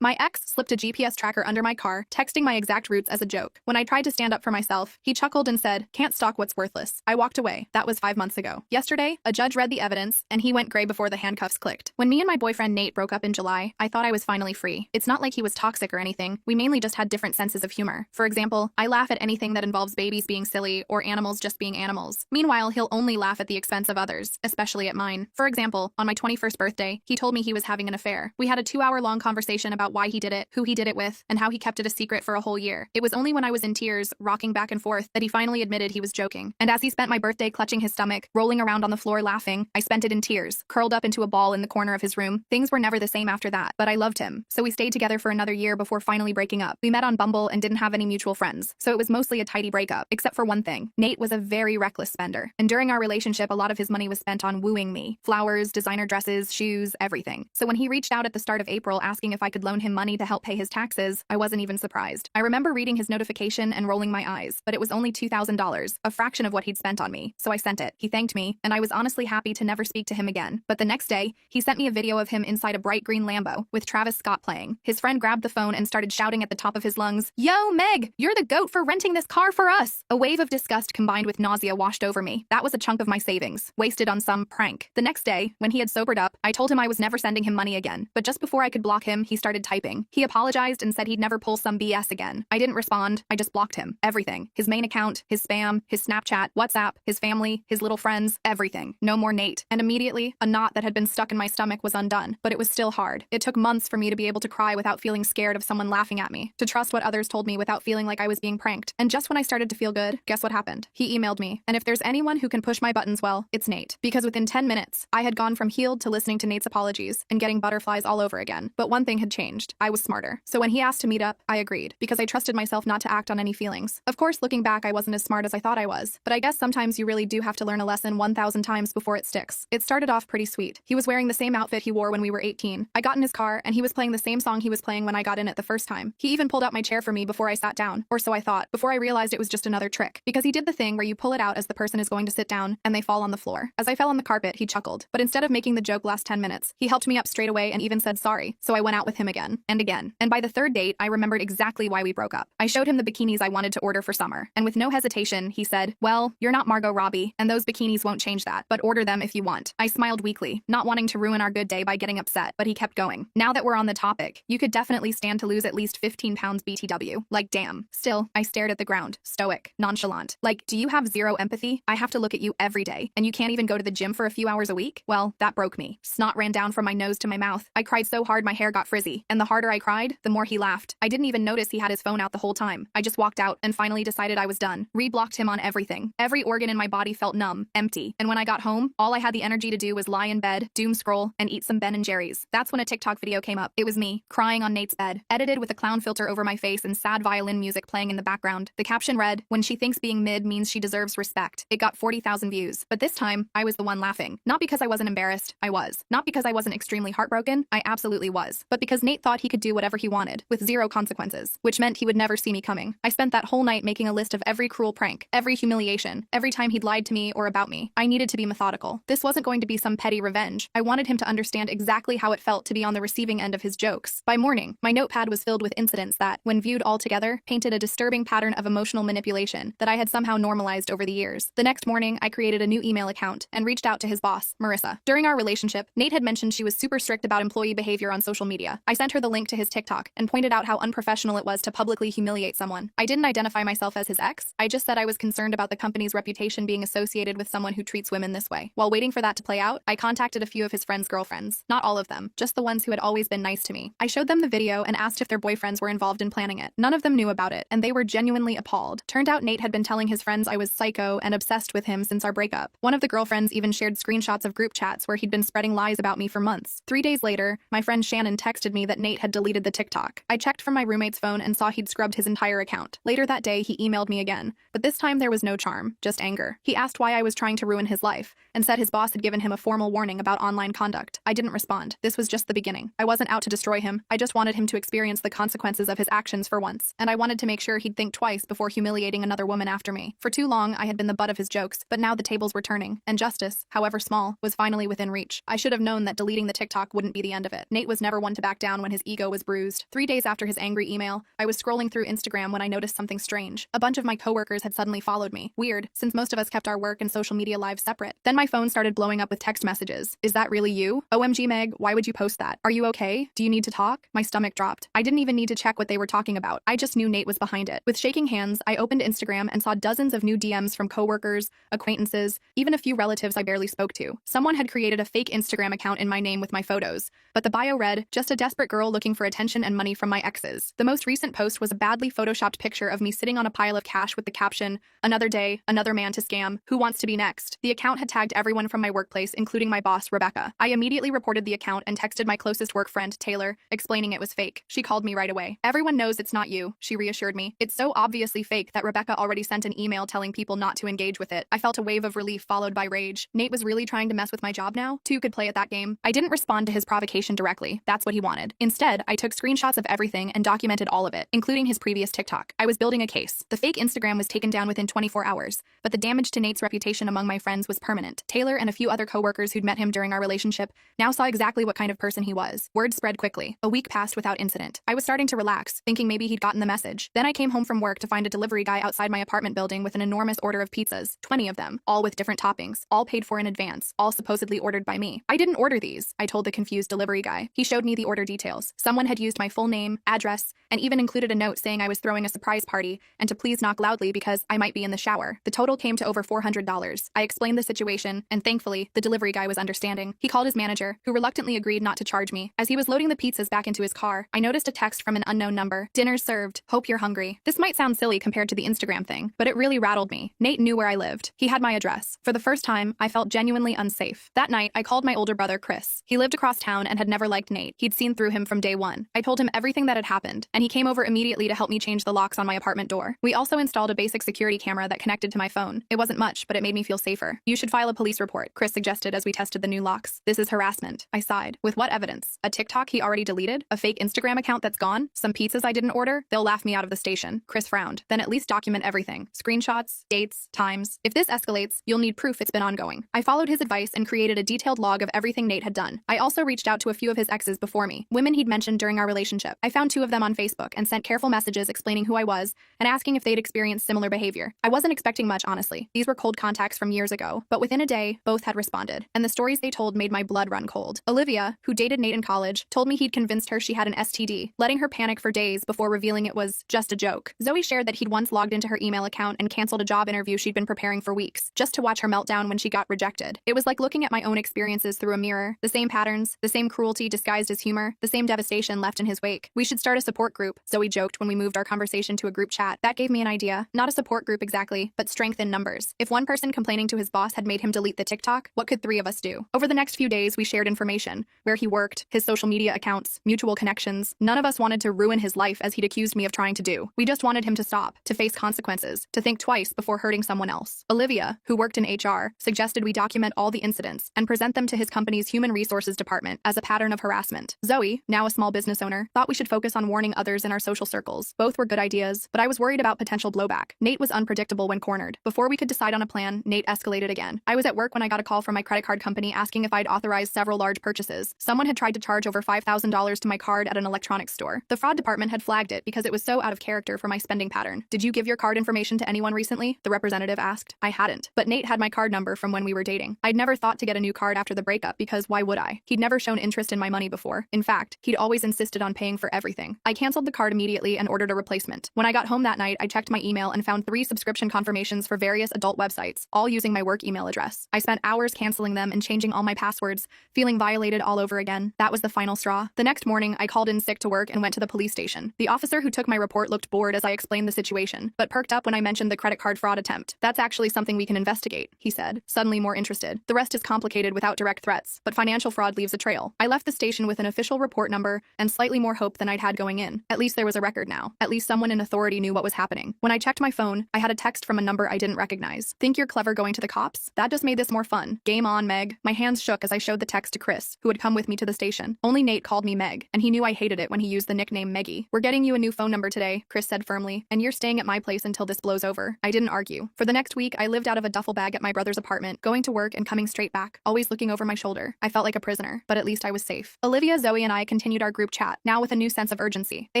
My ex slipped a GPS tracker under my car, texting my exact routes as a joke. When I tried to stand up for myself, he chuckled and said, "Can't stalk what's worthless." I walked away. That was 5 months ago. Yesterday, a judge read the evidence, and he went gray before the handcuffs clicked. When me and my boyfriend Nate broke up in July, I thought I was finally free. It's not like he was toxic or anything. We mainly just had different senses of humor. For example, I laugh at anything that involves babies being silly or animals just being animals. Meanwhile, he'll only laugh at the expense of others, especially at mine. For example, on my 21st birthday, he told me he was having an affair. We had a 2-hour-long conversation about why he did it, who he did it with, and how he kept it a secret for a whole year. It was only when I was in tears, rocking back and forth, that he finally admitted he was joking. And as he spent my birthday clutching his stomach, rolling around on the floor laughing, I spent it in tears, curled up into a ball in the corner of his room. Things were never the same after that, but I loved him. So we stayed together for another year before finally breaking up. We met on Bumble and didn't have any mutual friends, so it was mostly a tidy breakup, except for one thing. Nate was a very reckless spender, and during our relationship, a lot of his money was spent on wooing me. Flowers, designer dresses, shoes, everything. So when he reached out at the start of April asking if I could loan him money to help pay his taxes, I wasn't even surprised. I remember reading his notification and rolling my eyes, but it was only $2,000, a fraction of what he'd spent on me, so I sent it. He thanked me, and I was honestly happy to never speak to him again. But the next day, he sent me a video of him inside a bright green Lambo, with Travis Scott playing. His friend grabbed the phone and started shouting at the top of his lungs, "Yo, Meg, you're the GOAT for renting this car for us!" A wave of disgust combined with nausea washed over me. That was a chunk of my savings, wasted on some prank. The next day, when he had sobered up, I told him I was never sending him money again. But just before I could block him, he started typing. He apologized and said he'd never pull some BS again. I didn't respond. I just blocked him. Everything. His main account, his spam, his Snapchat, WhatsApp, his family, his little friends, everything. No more Nate. And immediately, a knot that had been stuck in my stomach was undone. But it was still hard. It took months for me to be able to cry without feeling scared of someone laughing at me, to trust what others told me without feeling like I was being pranked. And just when I started to feel good, guess what happened? He emailed me. And if there's anyone who can push my buttons well, it's Nate. Because within 10 minutes, I had gone from healed to listening to Nate's apologies and getting butterflies all over again. But one thing had changed. I was smarter. So when he asked to meet up, I agreed, because I trusted myself not to act on any feelings. Of course, looking back, I wasn't as smart as I thought I was. But I guess sometimes you really do have to learn a lesson 1,000 times before it sticks. It started off pretty sweet. He was wearing the same outfit he wore when we were 18. I got in his car, and he was playing the same song he was playing when I got in it the first time. He even pulled out my chair for me before I sat down, or so I thought, before I realized it was just another trick. Because he did the thing where you pull it out as the person is going to sit down, and they fall on the floor. As I fell on the carpet, he chuckled. But instead of making the joke last 10 minutes, he helped me up straight away and even said sorry. So I went out with him again, and again. And by the third date, I remembered exactly why we broke up. I showed him the bikinis I wanted to order for summer, and with no hesitation, he said, "Well, you're not Margot Robbie, and those bikinis won't change that, but order them if you want." I smiled weakly, not wanting to ruin our good day by getting upset, but he kept going. Now that we're on the topic, you could definitely stand to lose at least 15 pounds BTW. Like, damn. Still, I stared at the ground, stoic, nonchalant. Like, do you have zero empathy? I have to look at you every day, and you can't even go to the gym for a few hours a week? Well, that broke me. Snot ran down from my nose to my mouth. I cried so hard my hair got frizzy, and the harder I cried, the more he laughed. I didn't even notice he had his phone out the whole time. I just walked out and finally decided I was done. Reblocked him on everything. Every organ in my body felt numb, empty. And when I got home, all I had the energy to do was lie in bed, doom scroll, and eat some Ben & Jerry's. That's when a TikTok video came up. It was me, crying on Nate's bed, edited with a clown filter over my face and sad violin music playing in the background. The caption read, "When she thinks being mid means she deserves respect." It got 40,000 views. But this time, I was the one laughing. Not because I wasn't embarrassed, I was. Not because I wasn't extremely heartbroken, I absolutely was. But because Nate thought he could do whatever he wanted, with zero consequences, which meant he would never see me coming. I spent that whole night making a list of every cruel prank, every humiliation, every time he'd lied to me or about me. I needed to be methodical. This wasn't going to be some petty revenge. I wanted him to understand exactly how it felt to be on the receiving end of his jokes. By morning, my notepad was filled with incidents that, when viewed all together, painted a disturbing pattern of emotional manipulation that I had somehow normalized over the years. The next morning, I created a new email account and reached out to his boss, Marissa. During our relationship, Nate had mentioned she was super strict about employee behavior on social media. I sent her the link to his TikTok and pointed out how unprofessional it was to publicly humiliate someone. I didn't identify myself as his ex. I just said I was concerned about the company's reputation being associated with someone who treats women this way. While waiting for that to play out, I contacted a few of his friends' girlfriends. Not all of them, just the ones who had always been nice to me. I showed them the video and asked if their boyfriends were involved in planning it. None of them knew about it, and they were genuinely appalled. Turned out Nate had been telling his friends I was psycho and obsessed with him since our breakup. One of the girlfriends even shared screenshots of group chats where he'd been spreading lies about me for months. 3 days later, my friend Shannon texted me that Nate had deleted the TikTok. I checked from my roommate's phone and saw he'd scrubbed his entire account. Later that day, he emailed me again, but this time there was no charm, just anger. He asked why I was trying to ruin his life, and said his boss had given him a formal warning about online conduct. I didn't respond. This was just the beginning. I wasn't out to destroy him. I just wanted him to experience the consequences of his actions for once, and I wanted to make sure he'd think twice before humiliating another woman after me. For too long, I had been the butt of his jokes, but now the tables were turning, and justice, however small, was finally within reach. I should have known that deleting the TikTok wouldn't be the end of it. Nate was never one to back down when when his ego was bruised. 3 days after his angry email, I was scrolling through Instagram when I noticed something strange. A bunch of my coworkers had suddenly followed me. Weird, since most of us kept our work and social media lives separate. Then my phone started blowing up with text messages. Is that really you? OMG Meg, why would you post that? Are you okay? Do you need to talk? My stomach dropped. I didn't even need to check what they were talking about. I just knew Nate was behind it. With shaking hands, I opened Instagram and saw dozens of new DMs from coworkers, acquaintances, even a few relatives I barely spoke to. Someone had created a fake Instagram account in my name with my photos, but the bio read, just a desperate girl looking for attention and money from my exes. The most recent post was a badly photoshopped picture of me sitting on a pile of cash with the caption, another day, another man to scam, who wants to be next? The account had tagged everyone from my workplace, including my boss, Rebecca. I immediately reported the account and texted my closest work friend, Taylor, explaining it was fake. She called me right away. Everyone knows it's not you, she reassured me. It's so obviously fake that Rebecca already sent an email telling people not to engage with it. I felt a wave of relief followed by rage. Nate was really trying to mess with my job now? Two could play at that game. I didn't respond to his provocation directly. That's what he wanted. Instead, I took screenshots of everything and documented all of it, including his previous TikTok. I was building a case. The fake Instagram was taken down within 24 hours, but the damage to Nate's reputation among my friends was permanent. Taylor and a few other coworkers who'd met him during our relationship now saw exactly what kind of person he was. Word spread quickly. A week passed without incident. I was starting to relax, thinking maybe he'd gotten the message. Then I came home from work to find a delivery guy outside my apartment building with an enormous order of pizzas, 20 of them, all with different toppings, all paid for in advance, all supposedly ordered by me. I didn't order these, I told the confused delivery guy. He showed me the order details. Someone had used my full name, address, and even included a note saying I was throwing a surprise party and to please knock loudly because I might be in the shower. The total came to over $400. I explained the situation, and thankfully, the delivery guy was understanding. He called his manager, who reluctantly agreed not to charge me. As he was loading the pizzas back into his car, I noticed a text from an unknown number. Dinner's served. Hope you're hungry. This might sound silly compared to the Instagram thing, but it really rattled me. Nate knew where I lived. He had my address. For the first time, I felt genuinely unsafe. That night, I called my older brother, Chris. He lived across town and had never liked Nate. He'd seen through him from day one. I told him everything that had happened, and he came over immediately to help me change the locks on my apartment door. We also installed a basic security camera that connected to my phone. It wasn't much, but it made me feel safer. You should file a police report, Chris suggested as we tested the new locks. This is harassment, I sighed. With what evidence? A TikTok he already deleted? A fake Instagram account that's gone? Some pizzas I didn't order? They'll laugh me out of the station. Chris frowned. Then at least document everything. Screenshots, dates, times. If this escalates, you'll need proof it's been ongoing. I followed his advice and created a detailed log of everything Nate had done. I also reached out to a few of his exes before me, women he'd mentioned during our relationship. I found 2 of them on Facebook and sent careful messages explaining who I was and asking if they'd experienced similar behavior. I wasn't expecting much, honestly. These were cold contacts from years ago, but within a day, both had responded, and the stories they told made my blood run cold. Olivia, who dated Nate in college, told me he'd convinced her she had an STD, letting her panic for days before revealing it was just a joke. Zoe shared that he'd once logged into her email account and canceled a job interview she'd been preparing for weeks, just to watch her meltdown when she got rejected. It was like looking at my own experiences through a mirror, the same patterns, the same cruelty disguised as humor, the same devastation left in his wake. We should start a support group, Zoe joked when we moved our conversation to a group chat. That gave me an idea. Not a support group exactly, but strength in numbers. If one person complaining to his boss had made him delete the TikTok, what could 3 of us do? Over the next few days, we shared information, where he worked, his social media accounts, mutual connections. None of us wanted to ruin his life as he'd accused me of trying to do. We just wanted him to stop, to face consequences, to think twice before hurting someone else. Olivia, who worked in HR, suggested we document all the incidents and present them to his company's human resources department as a pattern of harassment. Zoe, now a small business owner, thought we should focus on warning others in our social circles. Both were good ideas, but I was worried about potential blowback. Nate was unpredictable when cornered. Before we could decide on a plan, Nate escalated again. I was at work when I got a call from my credit card company asking if I'd authorized several large purchases. Someone had tried to charge over $5,000 to my card at an electronics store. The fraud department had flagged it because it was so out of character for my spending pattern. Did you give your card information to anyone recently? The representative asked. I hadn't, but Nate had my card number from when we were dating. I'd never thought to get a new card after the breakup because why would I? He'd never shown interest in my money before. In fact, he'd always insisted on paying for everything. I canceled the card immediately and ordered a replacement. When I got home that night, I checked my email and found 3 subscription confirmations for various adult websites, all using my work email address. I spent hours canceling them and changing all my passwords, feeling violated all over again. That was the final straw. The next morning, I called in sick to work and went to the police station. The officer who took my report looked bored as I explained the situation, but perked up when I mentioned the credit card fraud attempt. That's actually something we can investigate, he said, suddenly more interested. The rest is complicated without direct threats, but financial fraud leaves a trail. I left the station with an official report number and slightly more hope than I'd had going in. At least there was a record now. At least someone in authority knew what was happening. When I checked my phone, I had a text from a number I didn't recognize. Think you're clever going to the cops? That just made this more fun. Game on, Meg. My hands shook as I showed the text to Chris, who had come with me to the station. Only Nate called me Meg, and he knew I hated it when he used the nickname Meggie. We're getting you a new phone number today, Chris said firmly, and you're staying at my place until this blows over. I didn't argue. For the next week, I lived out of a duffel bag at my brother's apartment, going to work and coming straight back, always looking over my shoulder. I felt like a prisoner, but at least I was safe. Olivia, Zoe, and I continued our group chat, now with a new sense of urgency. They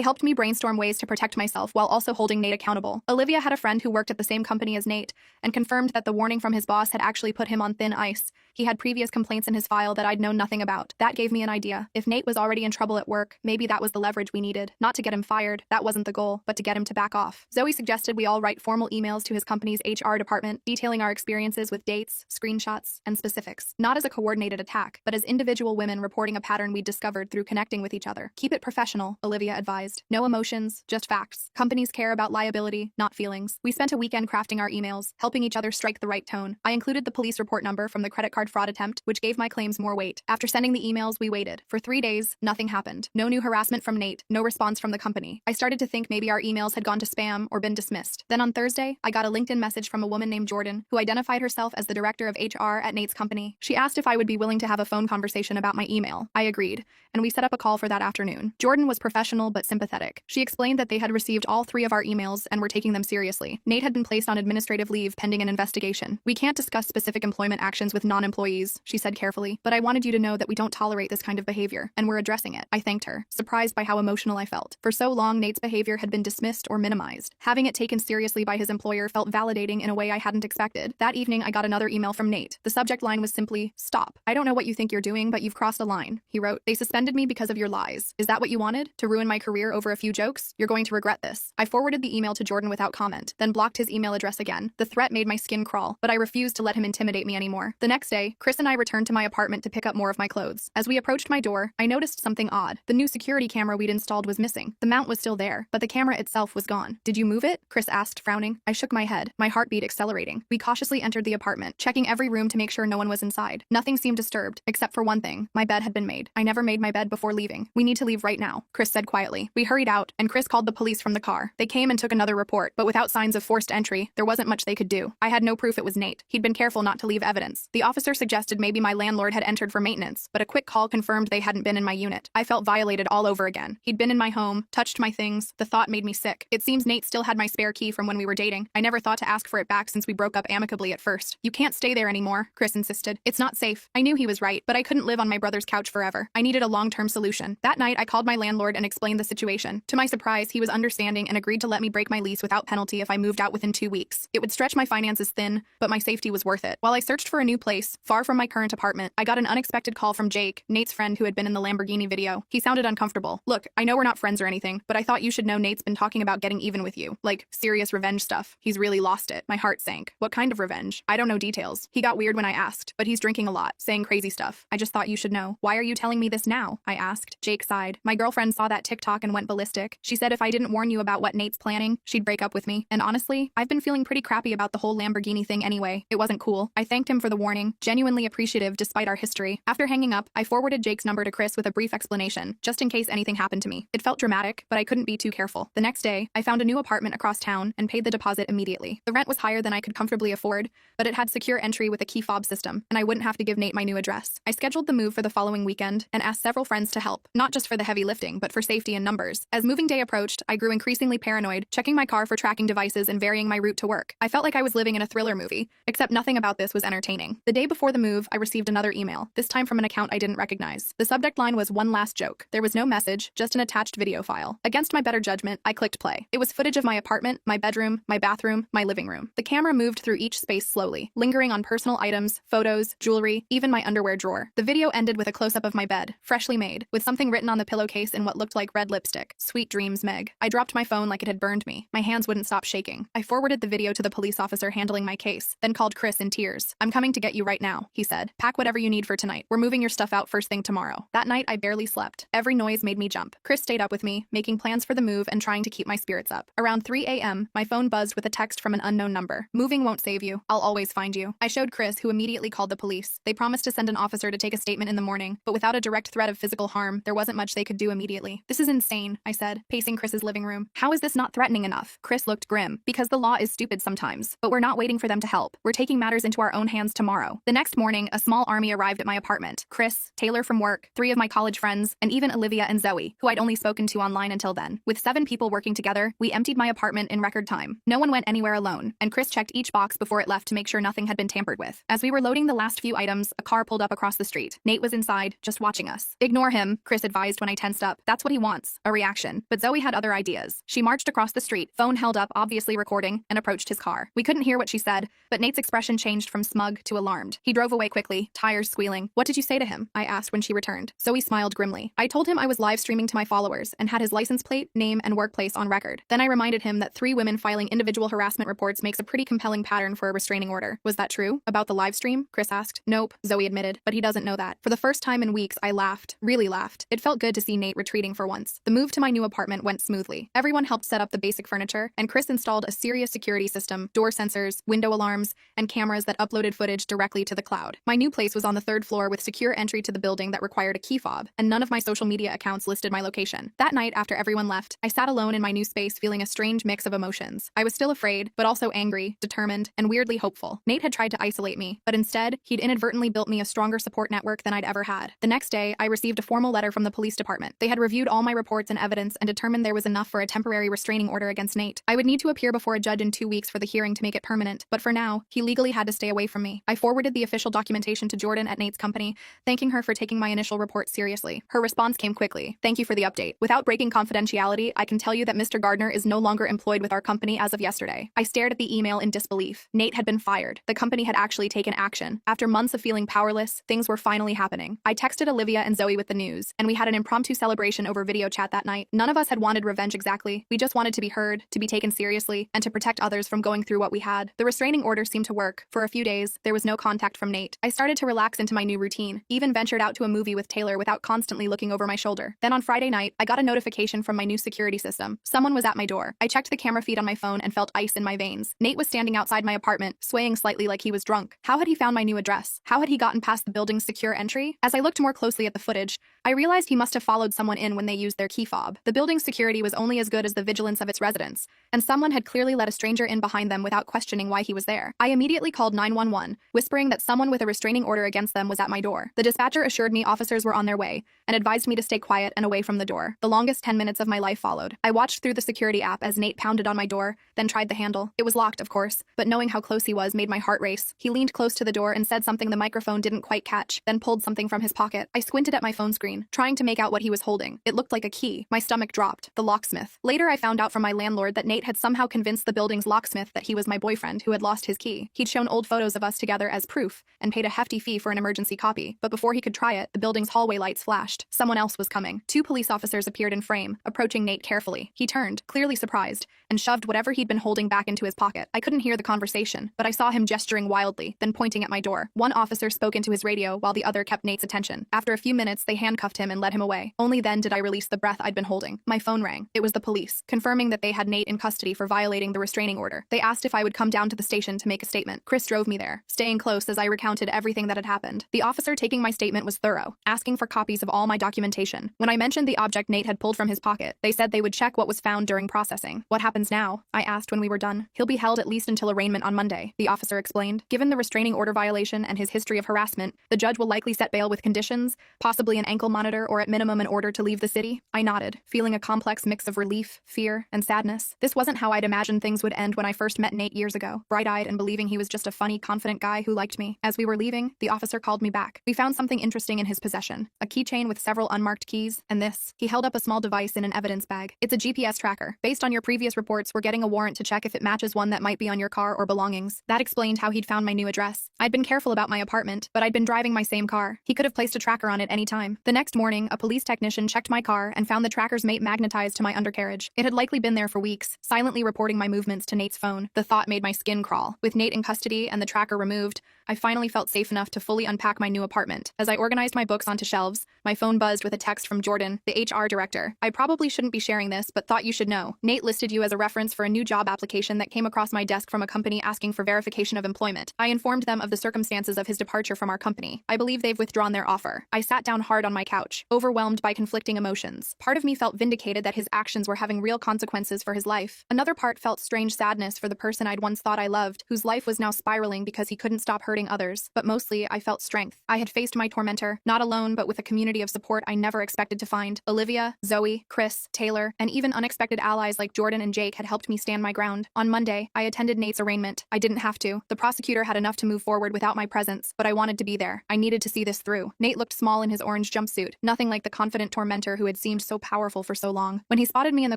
helped me brainstorm ways to protect myself while also holding Nate accountable. Olivia had a friend who worked at the same company as Nate and confirmed that the warning from his boss had actually put him on thin ice. He had previous complaints in his file that I'd known nothing about. That gave me an idea. If Nate was already in trouble at work, maybe that was the leverage we needed. Not to get him fired, that wasn't the goal, but to get him to back off. Zoe suggested we all write formal emails to his company's HR department, detailing our experiences with dates, screenshots, and specifics. Not as a coordinated attack, but as individual women reporting a pattern we'd discovered through connecting with each other. Keep it professional, Olivia advised. No emotions, just facts. Companies care about liability, not feelings. We spent a weekend crafting our emails, helping each other strike the right tone. I included the police report number from the credit card fraud attempt, which gave my claims more weight. After sending the emails, we waited. For 3 days, nothing happened. No new harassment from Nate, no response from the company. I started to think maybe our emails had gone to spam or been dismissed. Then on Thursday, I got a LinkedIn message from a woman named Jordan, who identified herself as the director of HR at Nate's company. She asked if I would be willing to have a phone conversation about my email. I agreed, and we set up a call for that afternoon. Jordan was professional but sympathetic. She explained that they had received all 3 of our emails and were taking them seriously. Nate had been placed on administrative leave pending an investigation. We can't discuss specific employment actions with non-employees, she said carefully, but I wanted you to know that we don't tolerate this kind of behavior, and we're addressing it. I thanked her, surprised by how emotional I felt. For so long, Nate's behavior had been dismissed or minimized. Having it taken seriously by his employer felt validating in a way I hadn't expected. That evening, I got another email from Nate. The subject line was simply, "Stop. I don't know what you think you're doing, but you've crossed a line." He wrote, "They suspended me because of your lies. Is that what you wanted? To ruin my career over a few jokes? You're going to regret this." I forwarded the email to Jordan without comment, then blocked his email address again. The threat made my skin crawl, but I refused to let him intimidate me anymore. The next day, Chris and I returned to my apartment to pick up more of my clothes. As we approached my door, I noticed something odd. The new security camera we'd installed was missing. The mount was still there, but the camera itself was gone. "Did you move it?" Chris asked, frowning. I shook my head, my heartbeat accelerating. We cautiously entered the apartment, checking every room to make sure no one was inside. Nothing seemed disturbed, except for one thing. My bed had been made. I never made my bed before leaving. "We need to leave right now," Chris said quietly. We hurried out, and Chris called the police from the car. They came and took another report, but without signs of forced entry, there wasn't much they could do. I had no proof it was Nate. He'd been careful not to leave evidence. The officer suggested maybe my landlord had entered for maintenance, but a quick call confirmed they hadn't been in my unit. I felt violated all over again. He'd been in my home, touched my things. The thought made me sick. It seems Nate still had my spare key from when we were dating. I never thought to ask for it back since we broke up amicably at first. "You can't stay there anymore," Chris insisted. "It's not safe." I knew he was right, but I couldn't live on my brother's couch forever. I needed a long-term solution. That night, I called my landlord and explained the situation. To my surprise, he was understanding and agreed to let me break my lease without penalty if I moved out within 2 weeks. It would stretch my finances thin, but my safety was worth it. While I searched for a new place, far from my current apartment, I got an unexpected call from Jake, Nate's friend who had been in the Lamborghini video. He sounded uncomfortable. "Look, I know we're not friends or anything, but I thought you should know Nate's been talking about getting even with you. Like, serious revenge stuff. He's really lost it." My heart sank. "What kind of revenge?" "I don't know details. He got weird when I asked, but he's drinking a lot, saying crazy stuff. I just thought you should know." "Why are you telling me this now?" I asked. Jake sighed. "My girlfriend saw that TikTok and went ballistic. She said if I didn't warn you about what Nate's planning, she'd break up with me. And honestly, I've been feeling pretty crappy about the whole Lamborghini thing anyway. It wasn't cool." I thanked him for the warning, genuinely appreciative despite our history. After hanging up, I forwarded Jake's number to Chris with a brief explanation, just in case anything happened to me. It felt dramatic, but I couldn't be too careful. The next day, I found a new apartment across town and paid the deposit immediately. The rent was higher than I could comfortably afford, but it had secure entry with a key fob system, and I wouldn't have to give Nate my new address. I scheduled the move for the following weekend and asked several friends to help, not just for the heavy lifting, but for safety in numbers. As moving day approached, I grew increasingly paranoid, checking my car for tracking devices and varying my route to work. I felt like I was living in a thriller movie, except nothing about this was entertaining. The day before the move, I received another email, this time from an account I didn't recognize. The subject line was "One last joke." There was no message, just an attached video file. Against my better judgment, I clicked play. It was footage of my apartment, my bedroom, my bathroom, my living room. The camera moved through each space slowly, lingering on personal items, photos, jewelry, even my underwear drawer. The video ended with a close-up of my bed, freshly made, with something written on the pillowcase in what looked like red lipstick. "Sweet dreams, Meg." I dropped my phone like it had burned me. My hands wouldn't stop shaking. I forwarded the video to the police officer handling my case, then called Chris in tears. "I'm coming to get you right now," he said. "Pack whatever you need for tonight. We're moving your stuff out first thing tomorrow." That night, I barely slept. Every noise made me jump. Chris stayed up with me, making plans for the move and trying to keep my spirits up. Around 3 a.m., my phone buzzed with a text from an unknown number. "Moving won't save you. I'll always find you." I showed Chris, who immediately called the police. They promised to send an officer to take a statement in the morning, but without a direct threat of physical harm, there wasn't much they could do immediately. "This is insane," I said, pacing Chris's living room. "How is this not threatening enough?" Chris looked grim. "Because the law is stupid sometimes, but we're not waiting for them to help. We're taking matters into our own hands tomorrow." The next morning, a small army arrived at my apartment. Chris, Taylor from work, 3 of my college friends, and even Olivia and Zoe, who I'd only spoken to online until then. With 7 people working together, we emptied my apartment in record time. No one went anywhere alone, and Chris checked each box before it left to make sure nothing had been tampered with. As we were loading the last few items, a car pulled up across the street. Nate was inside, just watching us. "Ignore him," Chris advised when I tensed up. "That's what he wants, a reaction." But Zoe had other ideas. She marched across the street, phone held up, obviously recording, and approached his car. We couldn't hear what she said, but Nate's expression changed from smug to alarmed. He drove away quickly, tires squealing. "What did you say to him?" I asked when she returned. Zoe smiled grimly. "I told him I was live streaming to my followers and had his license plate, name, and workplace on record. Then I reminded him that 3 women filing individual harassment reports makes a pretty compelling pattern for a restraining order." "Was that true? About the live stream?" Chris asked. "Nope," Zoe admitted, "but he doesn't know that." For the first time in weeks, I laughed, really laughed. It felt good to see Nate retreating for once. The move to my new apartment went smoothly. Everyone helped set up the basic furniture, and Chris installed a serious security system, door sensors, window alarms, and cameras that uploaded footage directly to the cloud. My new place was on the 3rd floor with secure entry to the building that required a key fob, and none of my social media accounts listed my location. That night, after everyone left, I sat alone in my new space feeling a strange mix of emotions. I was still afraid, but also angry, determined, and weirdly hopeful. Nate had tried to isolate me, but instead, he'd inadvertently built me a stronger support network than I'd ever had. The next day, I received a formal letter from the police department. They had reviewed all my reports and evidence and determined there was enough for a temporary restraining order against Nate. I would need to appear before a judge in 2 weeks for the hearing to make it permanent, but for now, he legally had to stay away from me. I forwarded the official documentation to Jordan at Nate's company, thanking her for taking my initial report seriously. Her response came quickly. "Thank you for the update. Without breaking confidentiality, I can tell you that Mr. Gardner is no longer employed with our company as of yesterday." I stared at the email in disbelief. Nate had been fired. The company had actually taken action. After months of feeling powerless, things were finally happening. I texted Olivia and Zoe with the news, and we had an impromptu celebration over video chat that night. None of us had wanted revenge exactly. We just wanted to be heard, to be taken seriously, and to protect others from going through what we had. The restraining order seemed to work. For a few days, there was no contact from Nate. I started to relax into my new routine, even ventured out to a movie with Taylor without constantly looking over my shoulder. Then on Friday night, I got a notification from my new security system. Someone was at my door. I checked the camera feed on my phone and felt ice in my veins. Nate was standing outside my apartment, swaying slightly like he was drunk. How had he found my new address? How had he gotten past the building's secure entry? As I looked more closely at the footage, I realized he must have followed someone in when they used their key fob. The building's security was only as good as the vigilance of its residents, and someone had clearly let a stranger in behind them without questioning why he was there. I immediately called 911, whispering that someone with a restraining order against them was at my door. The dispatcher assured me officers were on their way and advised me to stay quiet and away from the door. The longest 10 minutes of my life followed. I watched through the security app as Nate pounded on my door, then tried the handle. It was locked, of course, but knowing how close he was made my heart race. He leaned close to the door and said something the microphone didn't quite catch, then pulled something from his pocket. I squinted at my phone screen, trying to make out what he was holding. It looked like a key. My stomach dropped. The locksmith. Later, I found out from my landlord that Nate had somehow convinced the building's locksmith that he was my boyfriend who had lost his key. He'd shown old photos of us together as proof and paid a hefty fee for an emergency copy. But before he could try it, the building's hallway lights flashed. Someone else was coming. 2 police officers appeared in frame, approaching Nate carefully. He turned, clearly surprised, and shoved whatever he'd been holding back into his pocket. I couldn't hear the conversation, but I saw him gesturing wildly, then pointing at my door. One officer spoke into his radio while the other kept Nate's attention. After a few minutes, they handcuffed him and led him away. Only then did I release the breath I'd been holding. My phone rang. It was the police, confirming that they had Nate in custody for violating the restraining order. They asked if I would come down to the station to make a statement. Chris drove me there, staying close as I recounted everything that had happened. The officer taking my statement was thorough, asking for copies of all my documentation. When I mentioned the object Nate had pulled from his pocket, they said they would check what was found during processing. "What happens now?" I asked when we were done. "He'll be held at least until arraignment on Monday," the officer explained. "Given the restraining order violation and his history of harassment, the judge will likely set bail with conditions, possibly an ankle monitor or at minimum an order to leave the city." I nodded, feeling a complex mix of relief, fear, and sadness. This wasn't how I'd imagined things would end when I first met Nate years ago, bright-eyed and believing he was just a funny, confident guy who liked me. As we were leaving, the officer called me back. We found something interesting in his possession, a keychain with several unmarked keys, and this. He held up a small device in an evidence bag. "It's a GPS tracker. Based on your previous reports, we're getting a warrant to check if it matches one that might be on your car or belongings." That explained how he'd found my new address. I'd been careful about my apartment, but I'd been driving my same car. He could have placed a tracker on it any time. The next morning, a police technician checked my car and found the tracker's mate magnetized to my undercarriage. It had likely been there for weeks, silently reporting my movements to Nate's phone. The thought made my skin crawl. With Nate in custody and the tracker removed, I finally felt safe enough to fully unpack my new apartment. As I organized my books onto shelves, my phone buzzed with a text from Jordan, the HR director. "I probably shouldn't be sharing this, but thought you should know. Nate listed you as a reference for a new job application that came across my desk from a company asking for verification of employment. I informed them of the circumstances of his departure from our company. I believe they've withdrawn their offer." I sat down hard on my couch, overwhelmed by conflicting emotions. Part of me felt vindicated that his actions were having real consequences for his life. Another part felt strange sadness for the person I'd once thought I loved, whose life was now spiraling because he couldn't stop hurting hurting others, but mostly I felt strength. I had faced my tormentor, not alone but with a community of support I never expected to find. Olivia, Zoe, Chris, Taylor, and even unexpected allies like Jordan and Jake had helped me stand my ground. On Monday, I attended Nate's arraignment. I didn't have to. The prosecutor had enough to move forward without my presence, but I wanted to be there. I needed to see this through. Nate looked small in his orange jumpsuit, nothing like the confident tormentor who had seemed so powerful for so long. When he spotted me in the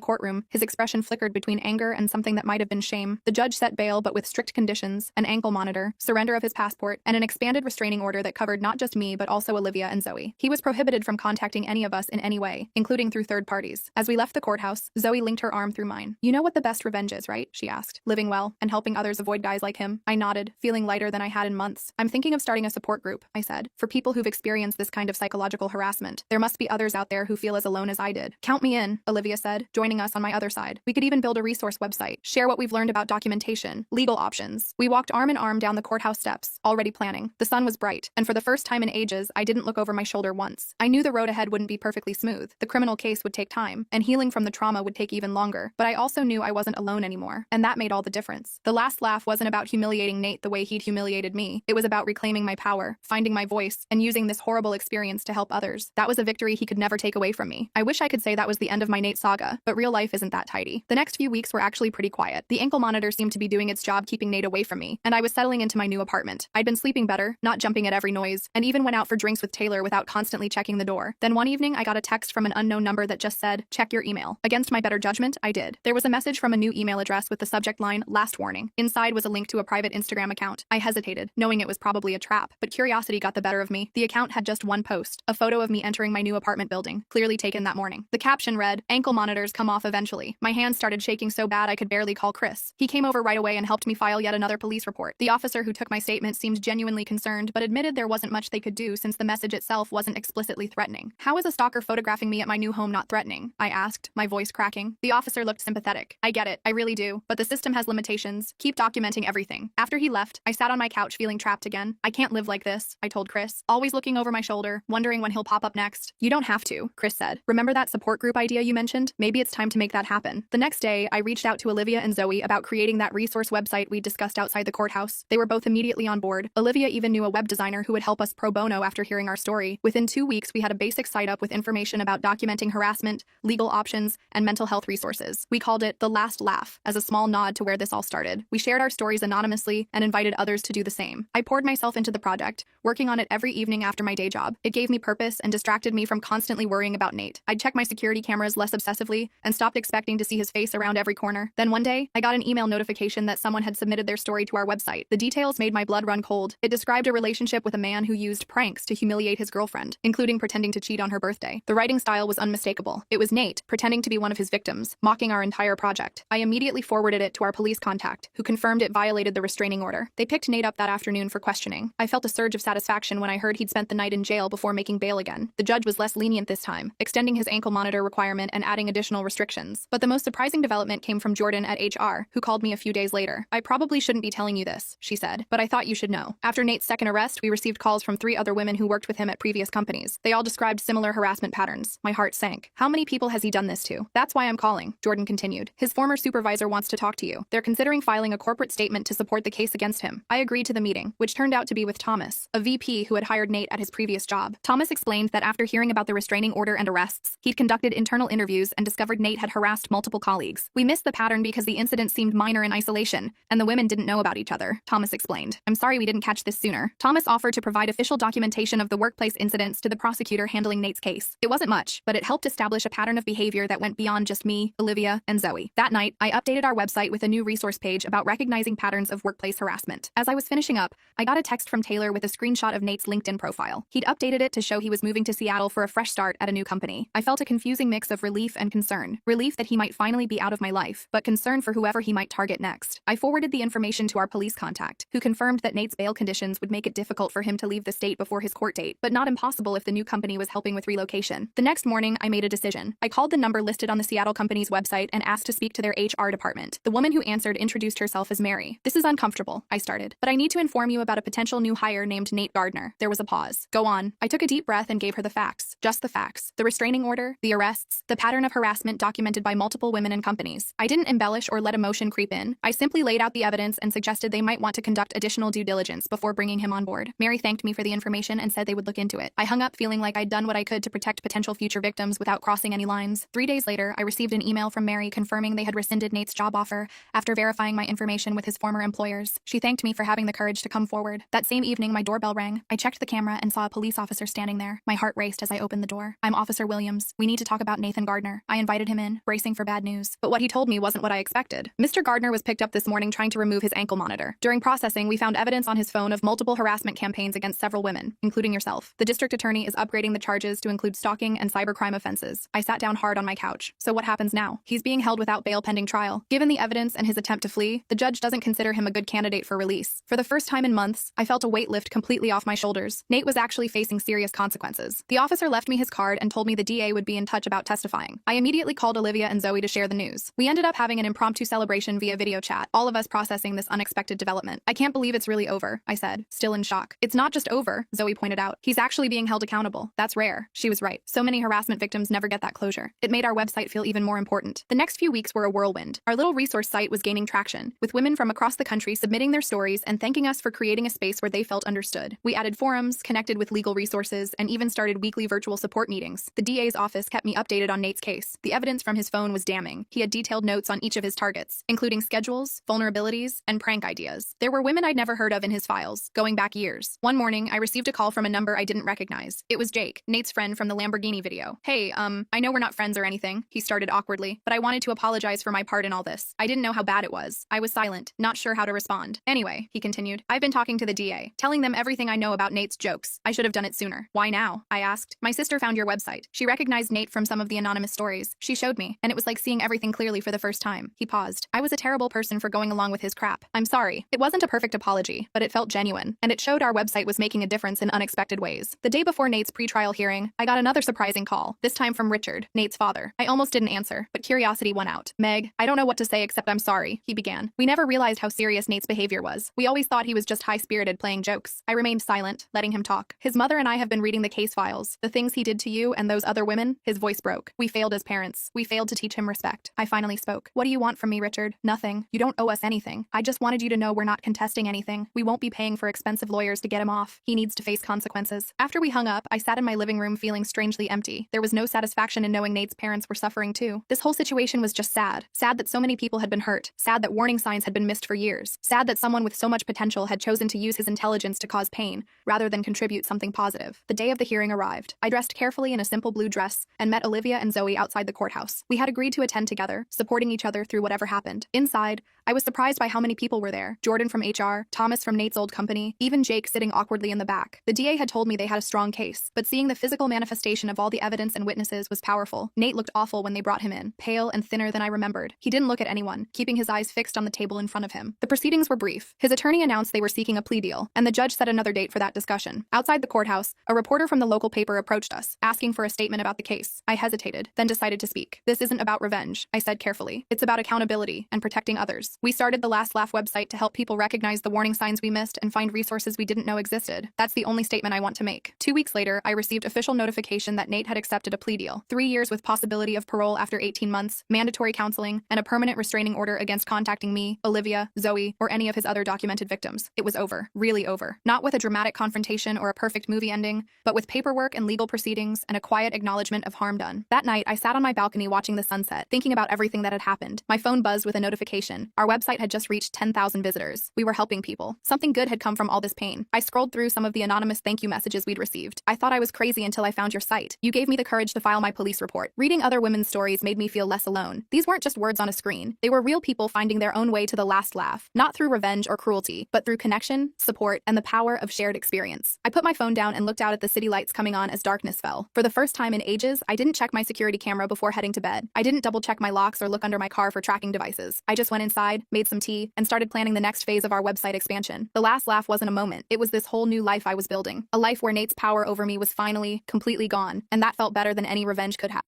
courtroom, his expression flickered between anger and something that might have been shame. The judge set bail but with strict conditions, an ankle monitor, surrender of his passport, and an expanded restraining order that covered not just me but also Olivia and Zoe. He was prohibited from contacting any of us in any way, including through third parties. As we left the courthouse, Zoe linked her arm through mine. "You know what the best revenge is, right?" she asked. "Living well and helping others avoid guys like him." I nodded, feeling lighter than I had in months. "I'm thinking of starting a support group," I said, "for people who've experienced this kind of psychological harassment. There must be others out there who feel as alone as I did." "Count me in," Olivia said, joining us on my other side. "We could even build a resource website, share what we've learned about documentation, legal options." We walked arm in arm down the courthouse steps, already planning. The sun was bright, and for the first time in ages, I didn't look over my shoulder once. I knew the road ahead wouldn't be perfectly smooth. The criminal case would take time, and healing from the trauma would take even longer. But I also knew I wasn't alone anymore, and that made all the difference. The last laugh wasn't about humiliating Nate the way he'd humiliated me. It was about reclaiming my power, finding my voice, and using this horrible experience to help others. That was a victory he could never take away from me. I wish I could say that was the end of my Nate saga, but real life isn't that tidy. The next few weeks were actually pretty quiet. The ankle monitor seemed to be doing its job keeping Nate away from me, and I was settling into my new apartment. I'd been sleeping better, not jumping at every noise, and even went out for drinks with Taylor without constantly checking the door. Then one evening, I got a text from an unknown number that just said, "Check your email." Against my better judgment, I did. There was a message from a new email address with the subject line, "Last warning." Inside was a link to a private Instagram account. I hesitated, knowing it was probably a trap, but curiosity got the better of me. The account had just one post, a photo of me entering my new apartment building, clearly taken that morning. The caption read, "Ankle monitors come off eventually." My hands started shaking so bad I could barely call Chris. He came over right away and helped me file yet another police report. The officer who took my statement seemed genuinely concerned, but admitted there wasn't much they could do since the message itself wasn't explicitly threatening. "How is a stalker photographing me at my new home not threatening?" I asked, my voice cracking. The officer looked sympathetic. "I get it, I really do, but the system has limitations. Keep documenting everything." After he left, I sat on my couch feeling trapped again. "I can't live like this," I told Chris, always looking over my shoulder, wondering when he'll pop up next. "You don't have to," Chris said. "Remember that support group idea you mentioned? Maybe it's time to make that happen." The next day, I reached out to Olivia and Zoe about creating that resource website we discussed outside the courthouse. They were both immediately on board. Olivia even knew a web designer who would help us pro bono after hearing our story. Within 2 weeks, we had a basic site up with information about documenting harassment, legal options, and mental health resources. We called it The Last Laugh, as a small nod to where this all started. We shared our stories anonymously and invited others to do the same. I poured myself into the project, working on it every evening after my day job. It gave me purpose and distracted me from constantly worrying about Nate. I'd check my security cameras less obsessively and stopped expecting to see his face around every corner. Then one day, I got an email notification that someone had submitted their story to our website. The details made my blood run cold. It described a relationship with a man who used pranks to humiliate his girlfriend, including pretending to cheat on her birthday. The writing style was unmistakable. It was Nate, pretending to be one of his victims, mocking our entire project. I immediately forwarded it to our police contact, who confirmed it violated the restraining order. They picked Nate up that afternoon for questioning. I felt a surge of satisfaction when I heard he'd spent the night in jail before making bail again. The judge was less lenient this time, extending his ankle monitor requirement and adding additional restrictions. But the most surprising development came from Jordan at HR, who called me a few days later. "I probably shouldn't be telling you this," she said, "but I thought you should know. After Nate's second arrest, we received calls from 3 other women who worked with him at previous companies. They all described similar harassment patterns." My heart sank. "How many people has he done this to?" "That's why I'm calling," Jordan continued. "His former supervisor wants to talk to you. They're considering filing a corporate statement to support the case against him." I agreed to the meeting, which turned out to be with Thomas, a VP who had hired Nate at his previous job. Thomas explained that after hearing about the restraining order and arrests, he'd conducted internal interviews and discovered Nate had harassed multiple colleagues. "We missed the pattern because the incident seemed minor in isolation, and the women didn't know about each other," Thomas explained. "I'm sorry we didn't catch this sooner." Thomas offered to provide official documentation of the workplace incidents to the prosecutor handling Nate's case. It wasn't much, but it helped establish a pattern of behavior that went beyond just me, Olivia, and Zoe. That night, I updated our website with a new resource page about recognizing patterns of workplace harassment. As I was finishing up, I got a text from Taylor with a screenshot of Nate's LinkedIn profile. He'd updated it to show he was moving to Seattle for a fresh start at a new company. I felt a confusing mix of relief and concern. Relief that he might finally be out of my life, but concern for whoever he might target next. I forwarded the information to our police contact, who confirmed that Nate's bail conditions would make it difficult for him to leave the state before his court date, but not impossible if the new company was helping with relocation. The next morning, I made a decision. I called the number listed on the Seattle company's website and asked to speak to their HR department. The woman who answered introduced herself as Mary. "This is uncomfortable," I started, "but I need to inform you about a potential new hire named Nate Gardner." There was a pause. "Go on." I took a deep breath and gave her the facts. Just the facts. The restraining order, the arrests, the pattern of harassment documented by multiple women and companies. I didn't embellish or let emotion creep in. I simply laid out the evidence and suggested they might want to conduct additional due diligence before bringing him on board. Mary thanked me for the information and said they would look into it. I hung up feeling like I'd done what I could to protect potential future victims without crossing any lines. 3 days later, I received an email from Mary confirming they had rescinded Nate's job offer after verifying my information with his former employers. She thanked me for having the courage to come forward. That same evening, my doorbell rang. I checked the camera and saw a police officer standing there. My heart raced as I opened the door. "I'm Officer Williams. We need to talk about Nathan Gardner." I invited him in, bracing for bad news. But what he told me wasn't what I expected. Mr. Gardner was picked up this morning trying to remove his ankle monitor. During processing, we found evidence on his phone of multiple harassment campaigns against several women, including yourself. The district attorney is upgrading the charges to include stalking and cybercrime offenses. I sat down hard on my couch. So what happens now? He's being held without bail pending trial. Given the evidence and his attempt to flee, the judge doesn't consider him a good candidate for release. For the first time in months, I felt a weight lift completely off my shoulders. Nate was actually facing serious consequences. The officer left me his card and told me the DA would be in touch about testifying. I immediately called Olivia and Zoe to share the news. We ended up having an impromptu celebration via video chat, all of us processing this unexpected development. "I can't believe it's really over," I said, still in shock. "It's not just over," Zoe pointed out. "He's actually being held accountable. That's rare." She was right. So many harassment victims never get that closure. It made our website feel even more important. The next few weeks were a whirlwind. Our little resource site was gaining traction, with women from across the country submitting their stories and thanking us for creating a space where they felt understood. We added forums, connected with legal resources, and even started weekly virtual support meetings. The DA's office kept me updated on Nate's case. The evidence from his phone was damning. He had detailed notes on each of his targets, including schedules, vulnerabilities, and prank ideas. There were women I'd never heard of in his files, going back years. One morning, I received a call from a number I didn't recognize. It was Jake, Nate's friend from the Lamborghini video. "Hey, I know we're not friends or anything," he started awkwardly, "but I wanted to apologize for my part in all this. I didn't know how bad it was. I was silent, not sure how to respond. Anyway," he continued, "I've been talking to the DA, telling them everything I know about Nate's jokes. I should have done it sooner." "Why now?" I asked. "My sister found your website. She recognized Nate from some of the anonymous stories. She showed me, and it was like seeing everything clearly for the first time." He paused. "I was a terrible person for going along with his crap. I'm sorry." It wasn't a perfect apology, but it felt genuine, and it showed our website was making a difference in unexpected ways. The day before Nate's pretrial hearing, I got another surprising call, this time from Richard, Nate's father. I almost didn't answer, but curiosity won out. "Meg, I don't know what to say except I'm sorry," he began. "We never realized how serious Nate's behavior was. We always thought he was just high-spirited playing jokes." I remained silent, letting him talk. "His mother and I have been reading the case files. The things he did to you and those other women." His voice broke. "We failed as parents. We failed to teach him respect." I finally spoke. "What do you want from me, Richard?" "Nothing. You don't owe us anything. I just wanted you to know we're not contesting anything. We won't be paying for expensive lawyers to get him off. He needs to face consequences." After we hung up, I sat in my living room feeling strangely empty. There was no satisfaction in knowing Nate's parents were suffering too. This whole situation was just sad. Sad that so many people had been hurt. Sad that warning signs had been missed for years. Sad that someone with so much potential had chosen to use his intelligence to cause pain, rather than contribute something positive. The day of the hearing arrived. I dressed carefully in a simple blue dress and met Olivia and Zoe outside the courthouse. We had agreed to attend together, supporting each other through whatever happened. Inside, I was surprised by how many people were there. Jordan from HR, Thomas from Nate's old company, even Jake sitting awkwardly in the back. The DA had told me they had a strong case, but seeing the physical manifestation of all the evidence and witnesses was powerful. Nate looked awful when they brought him in, pale and thinner than I remembered. He didn't look at anyone, keeping his eyes fixed on the table in front of him. The proceedings were brief. His attorney announced they were seeking a plea deal, and the judge set another date for that discussion. Outside the courthouse, a reporter from the local paper approached us, asking for a statement about the case. I hesitated, then decided to speak. "This isn't about revenge," I said carefully. "It's about accountability and protecting others. We started the Last Laugh website to help people recognize the warning signs we missed and find resources we didn't know existed. That's the only statement I want to make." 2 weeks later, I received official notification that Nate had accepted a plea deal. 3 years with possibility of parole after 18 months, mandatory counseling, and a permanent restraining order against contacting me, Olivia, Zoe, or any of his other documented victims. It was over. Really over. Not with a dramatic confrontation or a perfect movie ending, but with paperwork and legal proceedings and a quiet acknowledgement of harm done. That night, I sat on my balcony watching the sunset, thinking about everything that had happened. My phone buzzed with a notification. Our website had just reached 10,000 visitors. We were helping people. Something good had come from all this pain. I scrolled through some of the anonymous thank you messages we'd received. I thought I was crazy until I found your site. You gave me the courage to file my police report. Reading other women's stories made me feel less alone. These weren't just words on a screen. They were real people finding their own way to the last laugh, not through revenge or cruelty, but through connection, support, and the power of shared experience. I put my phone down and looked out at the city lights coming on as darkness fell. For the first time in ages, I didn't check my security camera before heading to bed. I didn't double check my locks or look under my car for tracking devices. I just went inside, made some tea, and started planning the next phase of our website expansion. The last laugh wasn't a moment. It was this whole new life I was building. A life where Nate's power over me was finally, completely gone, and that felt better than any revenge could have.